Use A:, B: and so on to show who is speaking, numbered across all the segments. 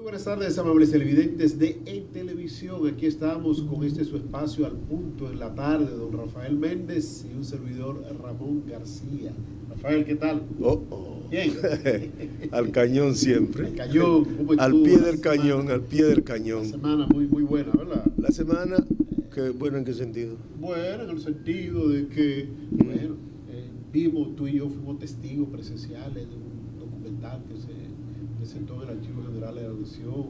A: Buenas tardes, amables televidentes de En Televisión. Aquí estamos con su espacio al punto en la tarde, don Rafael Méndez y un servidor Ramón García. Rafael, ¿qué tal? Bien.
B: Al cañón siempre.
A: Al cañón.
B: Al pie del cañón, al pie del cañón.
A: La semana muy buena, ¿verdad?
B: La semana, bueno, ¿en qué sentido?
A: Bueno, en el sentido de que, bueno, vimos, tú y yo fuimos testigos presenciales de un documental que se presentó en el Archivo General de la Nación.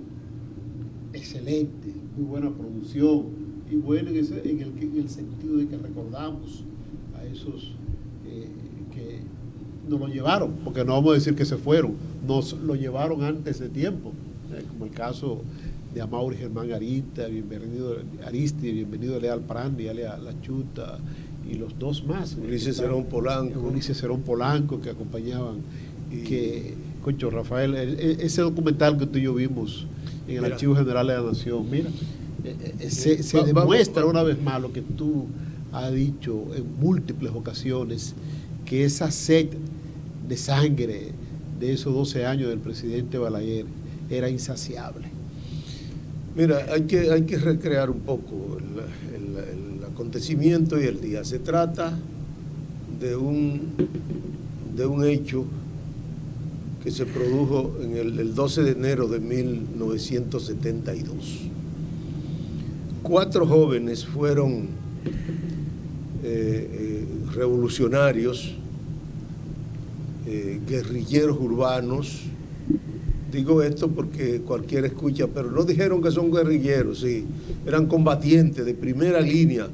A: Excelente, muy buena producción y bueno en el sentido de que recordamos a esos que nos lo llevaron, porque no vamos a decir que se fueron, nos lo llevaron antes de tiempo, como el caso de Amaury Germán Aristi, bienvenido Leal Prandi, alias La Chuta, y los dos más.
B: Ulises Cerón
A: Polanco, que acompañaban, concho, Rafael, ese documental que tú y yo vimos en el Archivo General de la Nación, mira, se demuestra una vez más lo que tú has dicho en múltiples ocasiones, que esa sed de sangre de esos 12 años del presidente Balaguer era insaciable.
B: Mira, hay que recrear un poco el acontecimiento y el día. Se trata de un hecho que se produjo en el 12 de enero de 1972. 4 jóvenes fueron revolucionarios, guerrilleros urbanos. Digo esto porque cualquiera escucha, pero no dijeron que son guerrilleros, sí, eran combatientes de primera línea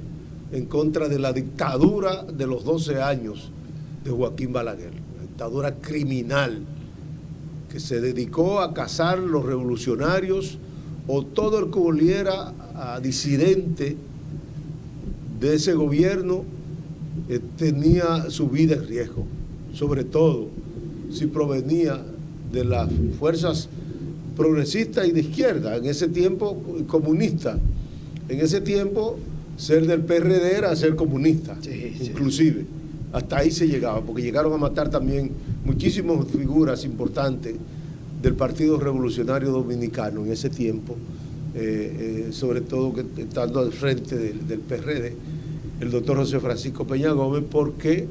B: en contra de la dictadura de los 12 años de Joaquín Balaguer, la dictadura criminal que se dedicó a cazar los revolucionarios o todo el que volviera a disidente de ese gobierno tenía su vida en riesgo, sobre todo si provenía de las fuerzas progresistas y de izquierda, en ese tiempo comunista. En ese tiempo ser del PRD era ser comunista, inclusive. Hasta ahí se llegaba, porque llegaron a matar también muchísimas figuras importantes del Partido Revolucionario Dominicano en ese tiempo, sobre todo que estando al frente del PRD, el doctor José Francisco Peña Gómez, porque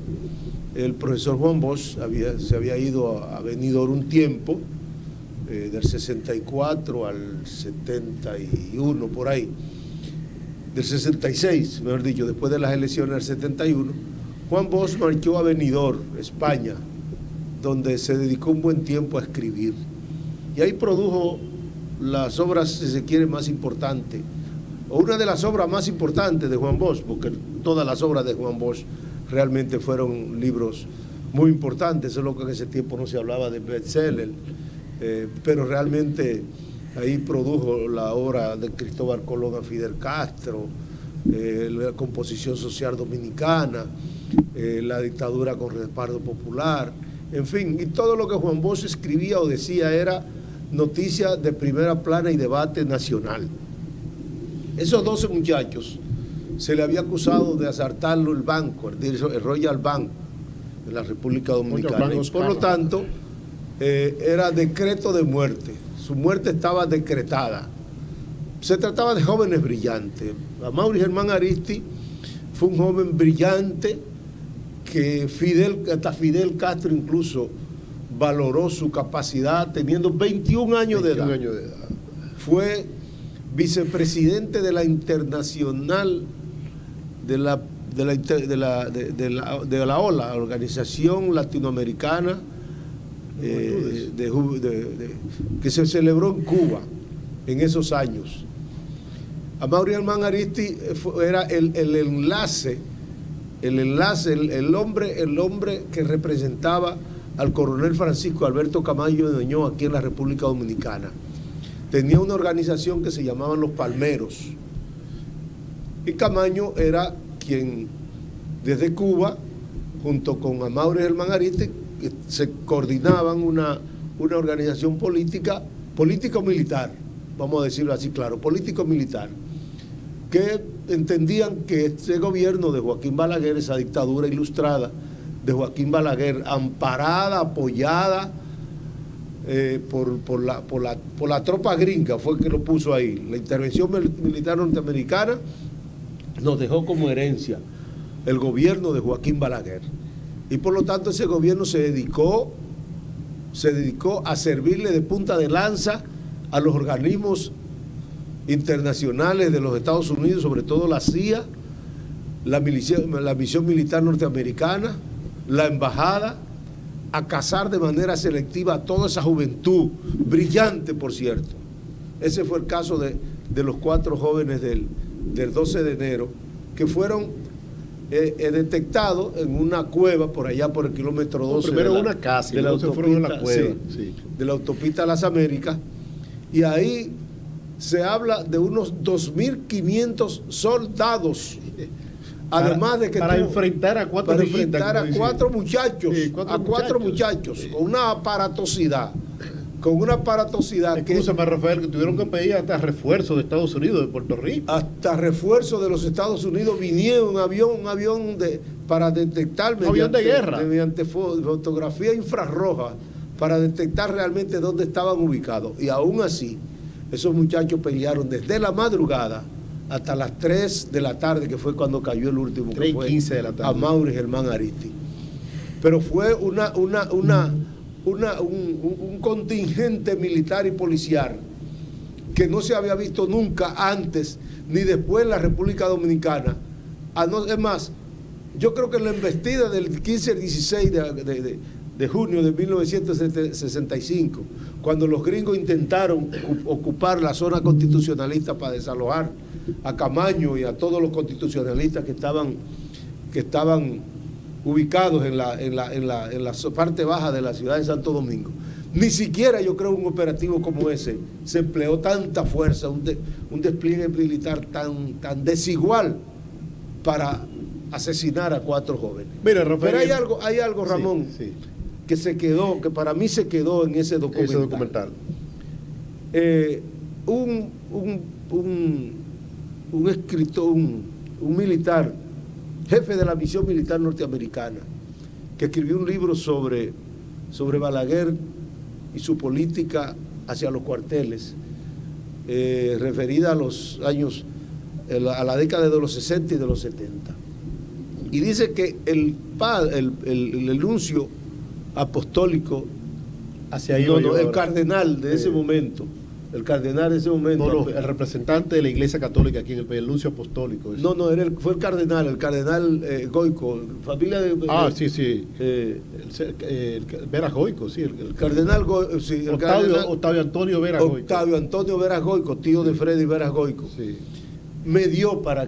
B: el profesor Juan Bosch se había ido a Benidorm un tiempo, del 64 al 71, por ahí, del 66, mejor dicho, después de las elecciones del 71, Juan Bosch marchó a Benidorm, España, donde se dedicó un buen tiempo a escribir. Y ahí produjo las obras, si se quiere, más importantes, o una de las obras más importantes de Juan Bosch, porque todas las obras de Juan Bosch realmente fueron libros muy importantes, solo que en ese tiempo no se hablaba de bestseller, pero realmente ahí produjo la obra de Cristóbal Colón a Fidel Castro, la composición social dominicana, la dictadura con respaldo popular, en fin, y todo lo que Juan Bosch escribía o decía era noticia de primera plana y debate nacional. Esos 12 muchachos se le había acusado de asaltarlo el banco, el Royal Bank de la República Dominicana, y por lo tanto era decreto de muerte, su muerte estaba decretada. Se trataba de jóvenes brillantes. Amaury Germán Aristi fue un joven brillante que hasta Fidel Castro incluso valoró su capacidad teniendo 21 años de edad. Fue vicepresidente de la Internacional de la OLA, Organización Latinoamericana, que se celebró en Cuba en esos años. Amaury Germán Aristi era el hombre que representaba al coronel Francisco Alberto Camaño de Oñó aquí en la República Dominicana. Tenía una organización que se llamaban Los Palmeros. Y Camaño era quien, desde Cuba, junto con Amaury Germán Aristi, se coordinaban una organización político-militar, vamos a decirlo así claro, político-militar, que entendían que este gobierno de Joaquín Balaguer, esa dictadura ilustrada de Joaquín Balaguer, amparada, apoyada por la tropa gringa, fue que lo puso ahí. La intervención militar norteamericana nos dejó como herencia el gobierno de Joaquín Balaguer. Y por lo tanto ese gobierno se dedicó a servirle de punta de lanza a los organismos internacionales de los Estados Unidos, sobre todo la CIA, la misión militar norteamericana, la embajada, a cazar de manera selectiva a toda esa juventud, brillante por cierto. Ese fue el caso de los 4 jóvenes del 12 de enero, que fueron detectados en una cueva por allá por el kilómetro 12.
A: Primero una casa y luego se fueron en la cueva. Sí,
B: de la autopista Las Américas, y ahí se habla de unos 2.500 soldados. Además de que
A: para enfrentar a 4
B: muchachos,
A: sí, cuatro
B: muchachos,
A: sí.
B: con una aparatosidad.
A: Escúchame, Rafael, que tuvieron que pedir hasta refuerzo de Estados Unidos, de Puerto Rico.
B: Hasta refuerzo de los Estados Unidos vinieron un avión para detectar
A: avión de guerra,
B: mediante fotografía infrarroja, para detectar realmente dónde estaban ubicados. Y aún así, esos muchachos pelearon desde la madrugada hasta las 3 de la tarde, que fue cuando cayó el último, que fue
A: 3:15 de la tarde.
B: Amaury Germán Aristi. Pero fue un contingente militar y policial que no se había visto nunca antes ni después en la República Dominicana. Es más, yo creo que en la embestida del 15 al 16 de junio de 1965, cuando los gringos intentaron ocupar la zona constitucionalista para desalojar a Camaño y a todos los constitucionalistas que estaban ubicados en la parte baja de la ciudad de Santo Domingo. Ni siquiera yo creo un operativo como ese se empleó tanta fuerza, un despliegue militar tan desigual para asesinar a 4 jóvenes.
A: Mira, Rafael,
B: pero hay algo, Ramón, sí. que para mí se quedó en ese documental. Un escritor, un militar, jefe de la misión militar norteamericana, que escribió un libro sobre Balaguer y su política hacia los cuarteles, referida a los años, a la década de los 60 y de los 70. Y dice que el nuncio apostólico, el cardenal de ese momento, el
A: representante de la Iglesia Católica aquí en el país, el nuncio apostólico.
B: Fue el cardenal Goico, familia de...
A: sí. Veras Goico, sí. El
B: cardenal Goico, sí.
A: Octavio Antonio Veras Goico.
B: Octavio Antonio Veras Goico, tío de Freddy Veras Goico.
A: Sí.
B: Medió para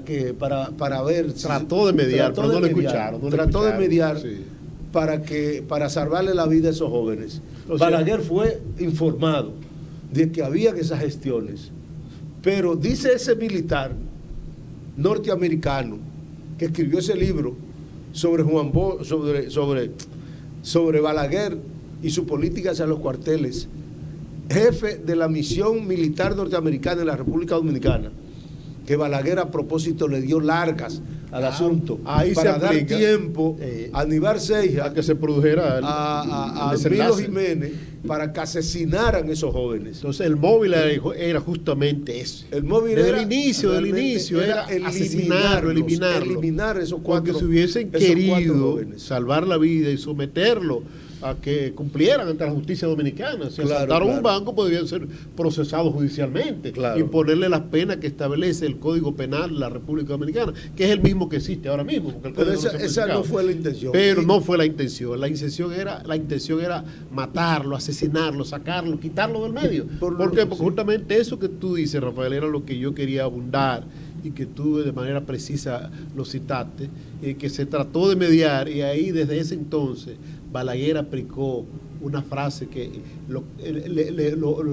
B: ver...
A: Trató de mediar, pero no lo escucharon.
B: Trató de mediar, sí, para salvarle la vida a esos jóvenes. Balaguer fue informado de que había esas gestiones, pero dice ese militar norteamericano que escribió ese libro sobre sobre Balaguer y su política hacia los cuarteles, jefe de la misión militar norteamericana en la República Dominicana, que Balaguer a propósito le dio largas al asunto para dar tiempo a Aníbal Seija,
A: a que se produjera
B: a Milo Jiménez, para que asesinaran esos jóvenes.
A: Entonces el móvil era justamente eso.
B: El móvil
A: desde el inicio era
B: eliminar esos 4,
A: porque si hubiesen querido salvar la vida y someterlo a que cumplieran ante la justicia dominicana. Si asaltaron un banco, podrían ser procesados judicialmente y ponerle las penas que establece el Código Penal de la República Dominicana, que es el mismo que existe ahora mismo.
B: Pero esa no fue la intención.
A: Pero no fue la intención. La intención era matarlo, asesinarlo, sacarlo, quitarlo del medio. Porque justamente eso que tú dices, Rafael, era lo que yo quería abundar, y que tú de manera precisa lo citaste, que se trató de mediar, y ahí desde ese entonces Balaguer aplicó una frase que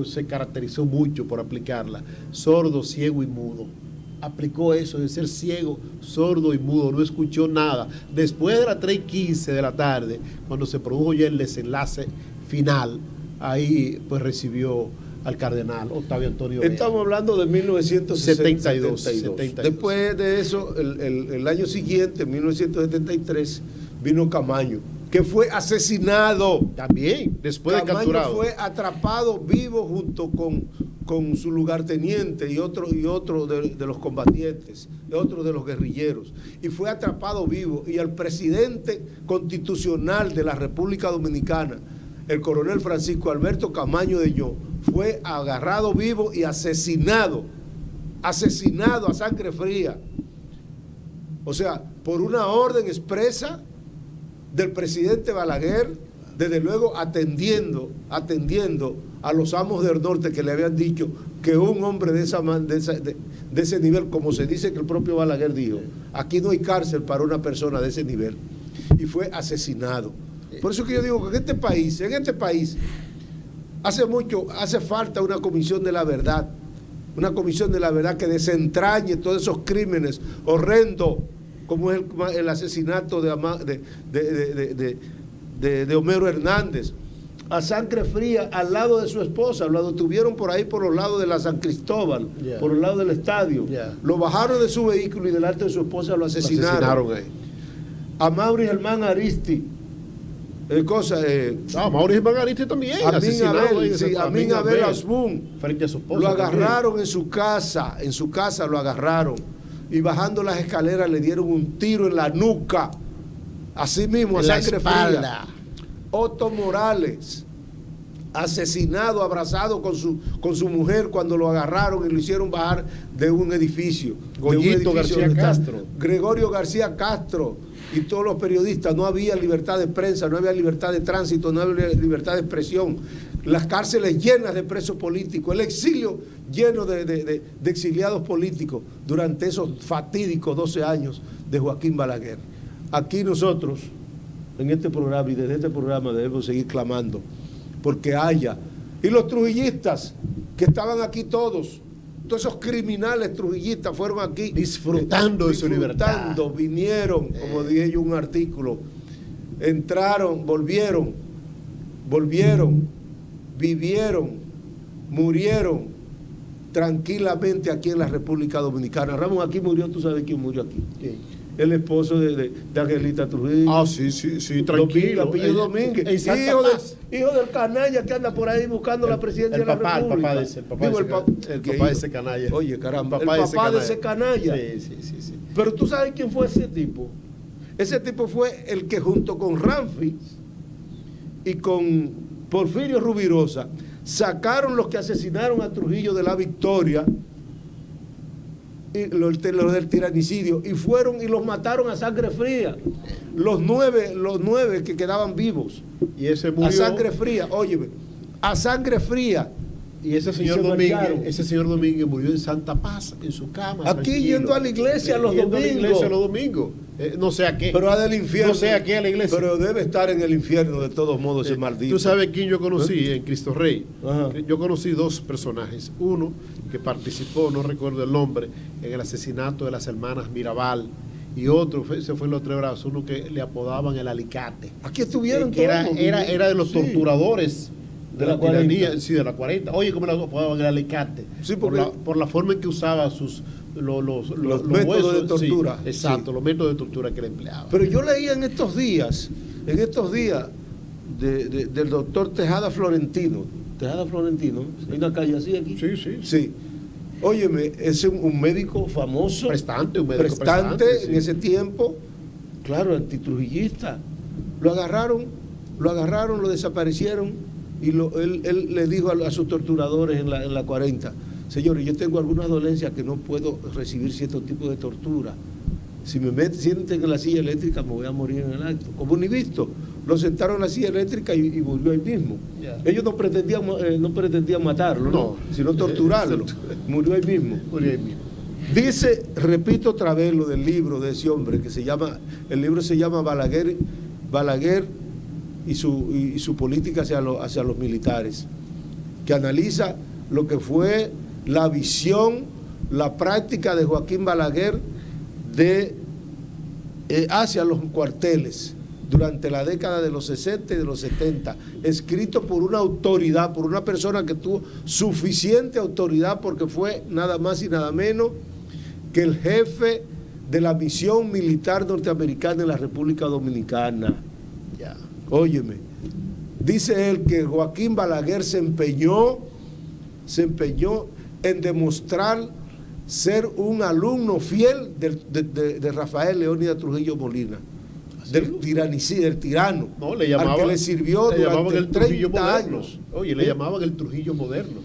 A: se caracterizó mucho por aplicarla: sordo, ciego y mudo. Aplicó eso de ser ciego, sordo y mudo, no escuchó nada. Después de las 3:15 de la tarde, cuando se produjo ya el desenlace final, ahí pues recibió al cardenal Octavio Antonio Vera.
B: Estamos hablando de 1972.
A: 72.
B: Después de eso, el año siguiente, en 1973, vino Camaño, que fue asesinado.
A: También, después de
B: Camaño
A: capturado.
B: fue atrapado vivo junto con su lugarteniente y otro de los combatientes, otro de los guerrilleros, y fue atrapado vivo. Y el presidente constitucional de la República Dominicana, el coronel Francisco Alberto Camaño de Yo, fue agarrado vivo y asesinado a sangre fría. O sea, por una orden expresa del presidente Balaguer, desde luego atendiendo a los amos del norte que le habían dicho que un hombre de ese nivel, como se dice que el propio Balaguer dijo, aquí no hay cárcel para una persona de ese nivel, y fue asesinado. Por eso que yo digo que en este país hace falta una comisión de la verdad, que desentrañe todos esos crímenes horrendos, como es el asesinato de Homero Hernández, a sangre fría, al lado de su esposa. Lo detuvieron por ahí, por los lados de la San Cristóbal, por el lado del estadio. Lo bajaron de su vehículo y delante de su esposa lo asesinaron ahí. A Mauricio Germán Aristi,
A: Mauricio Germán Aristi también,
B: Amin Abel Asbun,
A: frente a su esposa.
B: Lo agarraron en su casa lo agarraron, y bajando las escaleras le dieron un tiro en la nuca, así mismo, a sangre fría. Otto Morales, asesinado, abrazado con su mujer cuando lo agarraron y lo hicieron bajar de un edificio.
A: García Castro.
B: Gregorio García Castro y todos los periodistas. No había libertad de prensa, no había libertad de tránsito, no había libertad de expresión. Las cárceles llenas de presos políticos, el exilio lleno de exiliados políticos durante esos fatídicos 12 años de Joaquín Balaguer. Aquí nosotros, en este programa y desde este programa, debemos seguir clamando porque haya. Y los trujillistas que estaban aquí todos esos criminales trujillistas fueron aquí
A: disfrutando de su libertad.
B: Vinieron, como dije yo en un artículo, entraron, volvieron, vivieron, murieron tranquilamente aquí en la República Dominicana. Ramón, aquí murió, ¿tú sabes quién murió aquí?
A: ¿Quién?
B: El esposo de Angelita Trujillo.
A: Sí, tranquilo.
B: Apellido Domínguez. Hijo del canalla que anda por ahí buscando la presidencia de la República.
A: El papá de ese canalla.
B: Oye, caramba, el papá de ese canalla.
A: Sí.
B: Pero tú sabes quién fue ese tipo. Ese tipo fue el que junto con Ramfi y con Porfirio Rubirosa sacaron los que asesinaron a Trujillo de la Victoria, los del tiranicidio, y fueron y los mataron a sangre fría. Los nueve que quedaban vivos.
A: Y ese murió.
B: A sangre fría, óyeme, a sangre fría.
A: Y ese señor Domínguez murió en Santa Paz, en su cama.
B: Aquí tranquilo, yendo a la iglesia los
A: domingos. No sé a qué.
B: Pero a del infierno.
A: No sé a qué a la iglesia.
B: Pero debe estar en el infierno de todos modos ese maldito.
A: Tú sabes quién yo conocí en Cristo Rey. Ajá. Yo conocí dos personajes. Uno que participó, no recuerdo el nombre, en el asesinato de las hermanas Mirabal. Y otro, se fue en los tres brazos, uno que le apodaban el Alicate.
B: Aquí estuvieron
A: todos. Era de los torturadores. De la tiranía, sí, de la 40. Oye, ¿cómo le apodaban el Alicate?
B: Sí,
A: por la forma en que usaba los
B: métodos huesos, de tortura.
A: Sí, exacto, los métodos de tortura que le empleaba.
B: Pero yo leía en estos días del doctor Tejada Florentino. Hay una calle así aquí. Sí. Óyeme, es un médico famoso.
A: Prestante
B: en ese tiempo. Claro, antitrujillista. Lo agarraron, lo desaparecieron. Y él le dijo a sus torturadores en la 40, señores, yo tengo algunas dolencias que no puedo recibir cierto tipo de tortura. Si me sienten en la silla eléctrica me voy a morir en el acto. Como ni visto, lo sentaron en la silla eléctrica y murió ahí mismo. Yeah. Ellos no pretendían matarlo, sino torturarlo. Murió ahí mismo. Dice, repito otra vez lo del libro de ese hombre, el libro se llama Balaguer y su política hacia los militares, que analiza lo que fue la visión, la práctica de Joaquín Balaguer hacia los cuarteles durante la década de los 60 y de los 70, escrito por una autoridad, por una persona que tuvo suficiente autoridad porque fue nada más y nada menos que el jefe de la misión militar norteamericana en la República Dominicana. Ya. Óyeme, dice él que Joaquín Balaguer se empeñó en demostrar ser un alumno fiel de Rafael Leónidas Trujillo Molina, del tirano,
A: no, le llamaban,
B: al que le sirvió durante
A: el
B: 30 años.
A: Oye, le llamaban el Trujillo moderno.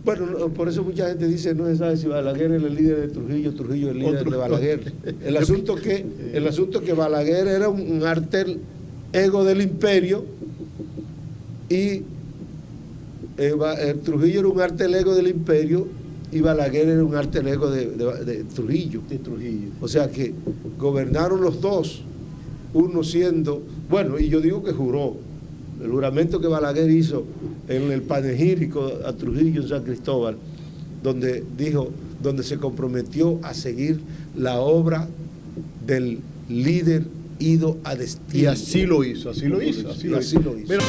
B: Bueno, por eso mucha gente dice, no se sabe si Balaguer es el líder de Trujillo, Trujillo es el líder de Balaguer. El asunto que Balaguer era un alter ego del imperio y Trujillo era un alter ego del imperio y Balaguer era un alter ego de Trujillo.
A: De Trujillo.
B: O sea que gobernaron los dos, uno siendo, bueno, y yo digo que juró, el juramento que Balaguer hizo en el panegírico a Trujillo en San Cristóbal, donde se comprometió a seguir la obra del líder ido a destino.
A: Y así lo hizo, así lo hizo.
B: Mira,